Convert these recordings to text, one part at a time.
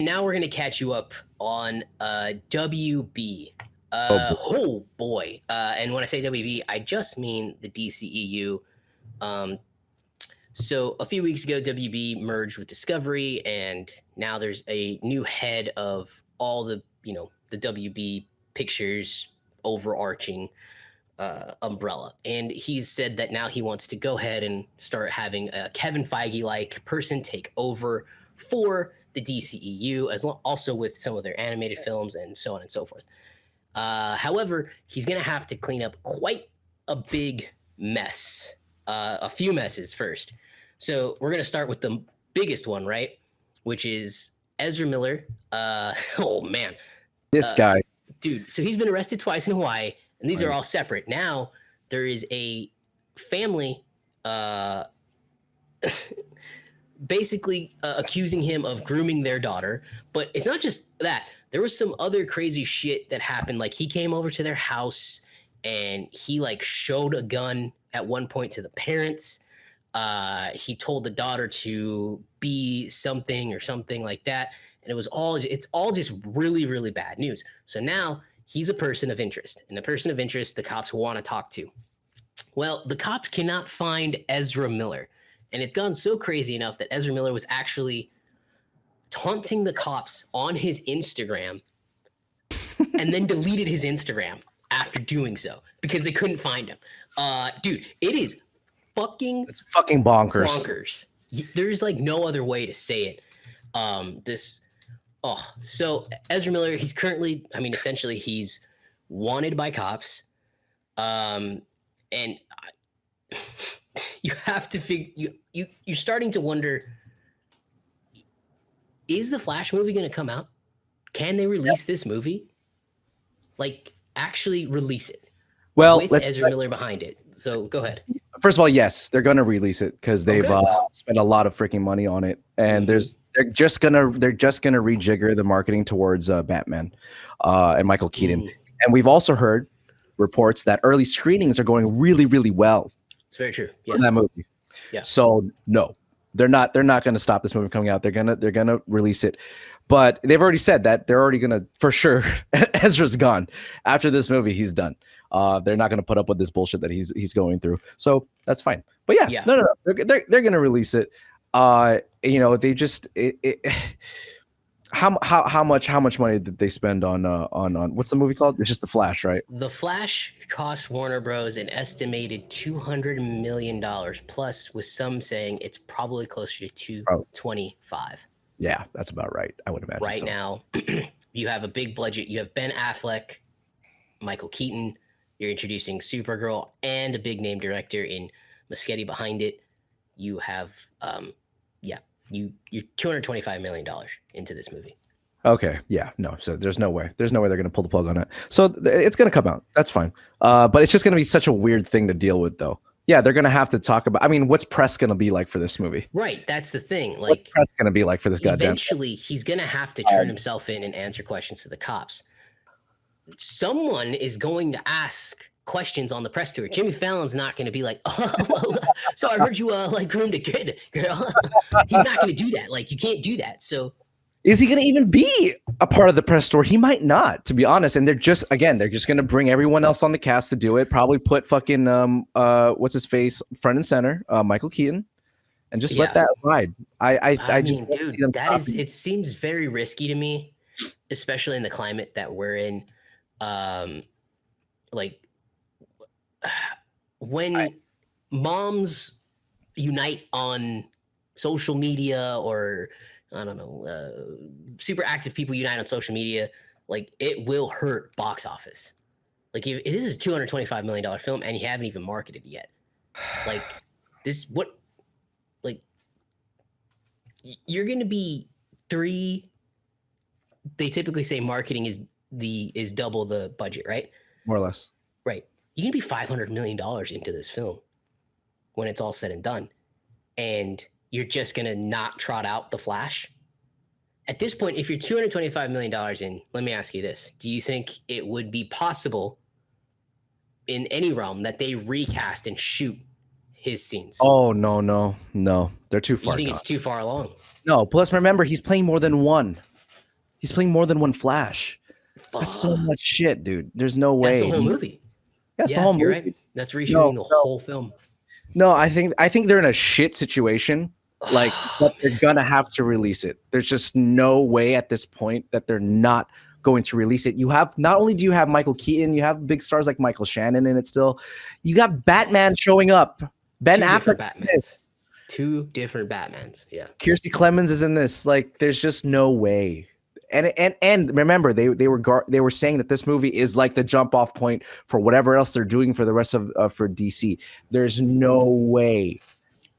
Now we're gonna catch you up on WB. Oh, boy. Oh boy! And when I say WB, I just mean the DCEU. Um, so a few weeks ago, WB merged with Discovery, and now there's a new head of all the the WB Pictures overarching umbrella, and he's said that now he wants to go ahead and start having a Kevin Feige like person take over for the DCEU, also with some of their animated films and so on and so forth. However, he's going to have to clean up quite a big mess, a few messes first. So we're going to start with the biggest one, right? Which is Ezra Miller. Oh man, This guy. dude. So he's been arrested twice in Hawaii, and these are all separate. Now there is a family basically accusing him of grooming their daughter. But it's not just that. There was some other crazy shit that happened. Like he came over to their house and he like showed a gun at one point to the parents. He told the daughter to be something or something like that. And it's all just really, really bad news. So now he's a person of interest, and the person of interest the cops want to talk to. Well, the cops cannot find Ezra Miller. And it's gone so crazy enough that Ezra Miller was actually taunting the cops on his Instagram and then deleted his Instagram after doing so because they couldn't find him. Dude, it's fucking bonkers. There's like no other way to say it. So Ezra Miller, he's currently, essentially he's wanted by cops. And you have to figure, you're starting to wonder, is the Flash movie going to come out? Can they release this movie? Like, actually release it. Well, with Ezra Miller behind it. So go ahead. First of all, yes, they're going to release it because they've spent a lot of freaking money on it, and they're just gonna rejigger the marketing towards Batman and Michael Keaton. And we've also heard reports that early screenings are going really, really well. It's very true. Yeah. In that movie. Yeah. So no, they're not going to stop this movie coming out. They're gonna release it, but they've already said that they're already gonna, for sure. Ezra's gone after this movie. He's done. They're not going to put up with this bullshit that he's going through. So that's fine. But yeah. No. They're going to release it. They just how much money did they spend on what's the movie called? It's just The Flash, right? The Flash cost Warner Bros. An estimated $200 million plus, with some saying it's probably closer to 225. Yeah, that's about right. I would imagine. Right now, you have a big budget. You have Ben Affleck, Michael Keaton. You're introducing Supergirl and a big name director in Muschietti behind it. You have, you $225 million into this movie. Okay, yeah, no. So there's no way they're going to pull the plug on it. So it's going to come out. That's fine. But it's just going to be such a weird thing to deal with, though. Yeah, they're going to have to talk about. What's press going to be like for this movie? Right, that's the thing. Like, what's press going to be like for this goddamn? Eventually, he's going to have to turn himself in and answer questions to the cops. Someone is going to ask questions on the press tour. Jimmy Fallon's not going to be like, "Oh, so I heard you groomed a kid, girl." He's not going to do that. Like, you can't do that. So, is he going to even be a part of the press tour? He might not, to be honest. And they're just going to bring everyone else on the cast to do it. Probably put fucking what's his face front and center, Michael Keaton, and just let that ride. I just dude, it seems very risky to me, especially in the climate that we're in. When moms unite on social media, or I don't know, super active people unite on social media, like, it will hurt box office. Like, if this is a $225 million film and you haven't even marketed it yet, like, you're going to be they typically say marketing is double the budget, right? More or less. Right. You can be $500 million into this film when it's all said and done, and you're just going to not trot out the Flash. At this point, if you're $225 million in, let me ask you this. Do you think it would be possible in any realm that they recast and shoot his scenes? Oh, no. They're too far. You think it's too far along? No. Plus, remember, he's playing more than one. He's playing more than one Flash. That's so Fuck. much shit, dude. There's no way. That's the whole movie. That's the Yeah, whole movie. you're right. That's reshooting the whole film. No, I think they're in a shit situation. Like, but they're gonna have to release it. There's just no way at this point that they're not going to release it. You have not only do you have Michael Keaton, you have big stars like Michael Shannon in it still. You got Batman showing up. Ben Affleck. Two different Batmans. Yeah. Kirstie Clemens is in this. Like, there's just no way. And remember, they were saying that this movie is like the jump off point for whatever else they're doing for the rest of for DC. There's no way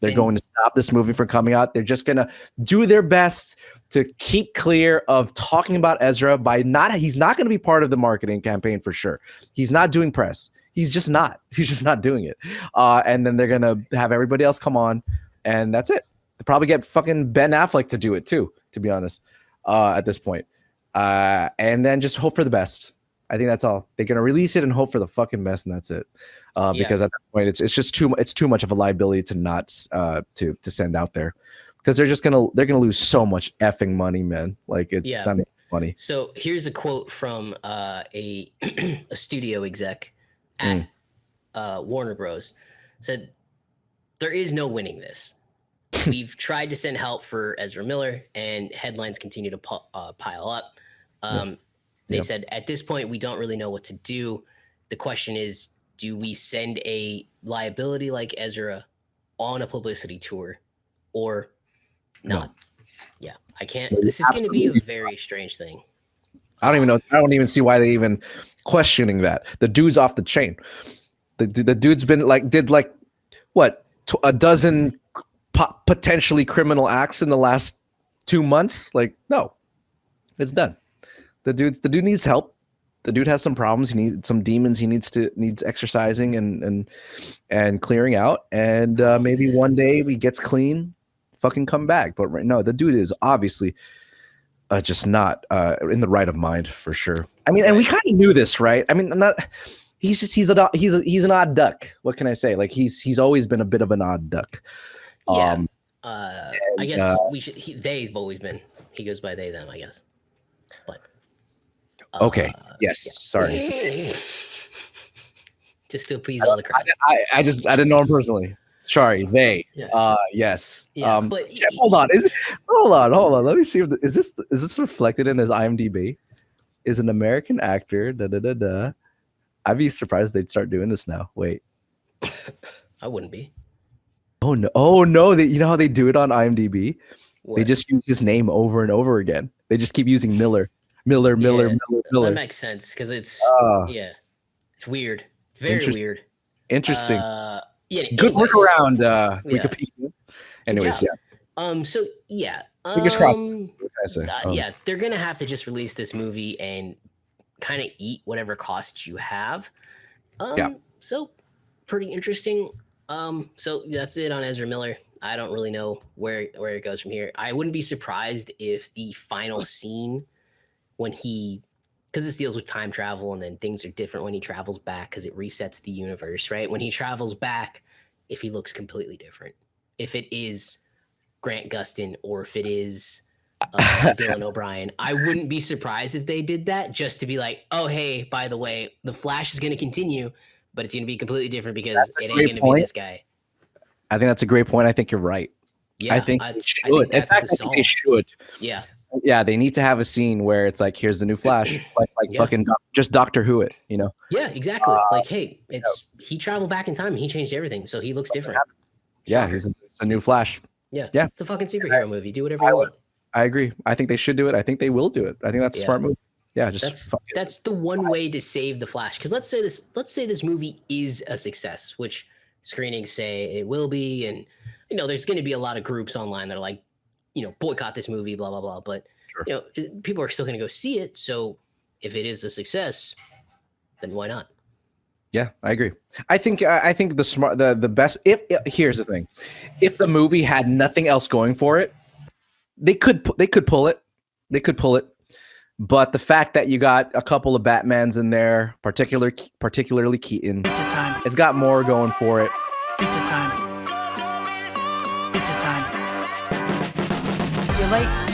they're going to stop this movie from coming out. They're just gonna do their best to keep clear of talking about Ezra by not. He's not going to be part of the marketing campaign for sure. He's not doing press. He's just not. He's just not doing it. And then they're gonna have everybody else come on, and that's it. They'll probably get fucking Ben Affleck to do it too. To be honest, at this point, and then just hope for the best. I think that's all. They're gonna release it and hope for the fucking best, and that's it. Because at that point, it's just too much of a liability to not to send out there, because they're gonna lose so much effing money, man. Like, it's not funny. So here's a quote from a studio exec at Warner Bros. Said, "There is no winning this. We've tried to send help for Ezra Miller, and headlines continue to pile up. They said, at this point, we don't really know what to do. The question is, do we send a liability like Ezra on a publicity tour or not?" No. Yeah, I can't. This is going to be a very strange thing. I don't even know. I don't even see why they even questioning that. The dude's off the chain. The dude's been did what, a dozen potentially criminal acts in the last 2 months. Like, no, it's done. The dude needs help. The dude has some problems. He needs some demons. He needs exercising and clearing out. And maybe one day he gets clean, fucking come back. But right now, the dude is obviously just not in the right of mind for sure. I mean, and we kind of knew this, right? I mean, he's an odd duck. What can I say? Like, he's always been a bit of an odd duck. Yeah. I guess we should. They've always been. He goes by they them, I guess. But okay. Yes. Yeah. Sorry. Just to appease all the crowd. I didn't know him personally. Sorry, they. Yeah. Yes. Yeah, but hold on. Hold on. Let me see. Is this reflected in his IMDb? Is an American actor. I'd be surprised they'd start doing this now. Wait. I wouldn't be. Oh no! You know how they do it on IMDb? What? They just use his name over and over again. They just keep using Miller. That makes sense because it's it's weird. It's very weird. Interesting. Good workaround. Wikipedia. Anyways, yeah. So yeah. Fingers crossed. Yeah, they're gonna have to just release this movie and kind of eat whatever costs you have. So pretty interesting. So that's it on Ezra Miller. I don't really know where it goes from here. I wouldn't be surprised if the final scene when because this deals with time travel and then things are different when he travels back because it resets the universe, right? When he travels back, if he looks completely different, if it is Grant Gustin or if it is Dylan O'Brien, I wouldn't be surprised if they did that just to be like, oh, hey, by the way, the Flash is going to continue, but it's going to be completely different because it ain't going to be this guy. I think that's a great point. I think you're right. Yeah, I think they should. In fact, I think they should. Yeah. Yeah, they need to have a scene where it's like, here's the new Flash, fucking just Doctor Who it, you know? Yeah, exactly. Hey, he traveled back in time and he changed everything, so he looks different. Yeah, it's a new Flash. Yeah, it's a fucking superhero movie. Do whatever you want. I agree. I think they should do it. I think they will do it. I think that's a smart move. Yeah, that's the one way to save the Flash. Because let's say this movie is a success, which screenings say it will be, and there's going to be a lot of groups online that are like, boycott this movie, blah blah blah. But people are still going to go see it. So if it is a success, then why not? Yeah, I agree. I think the best. Here's the thing, if the movie had nothing else going for it, they could pull it. They could pull it. But the fact that you got a couple of Batmans in there, particularly Keaton, pizza time. It's got more going for it. Pizza time. Pizza time. You're late.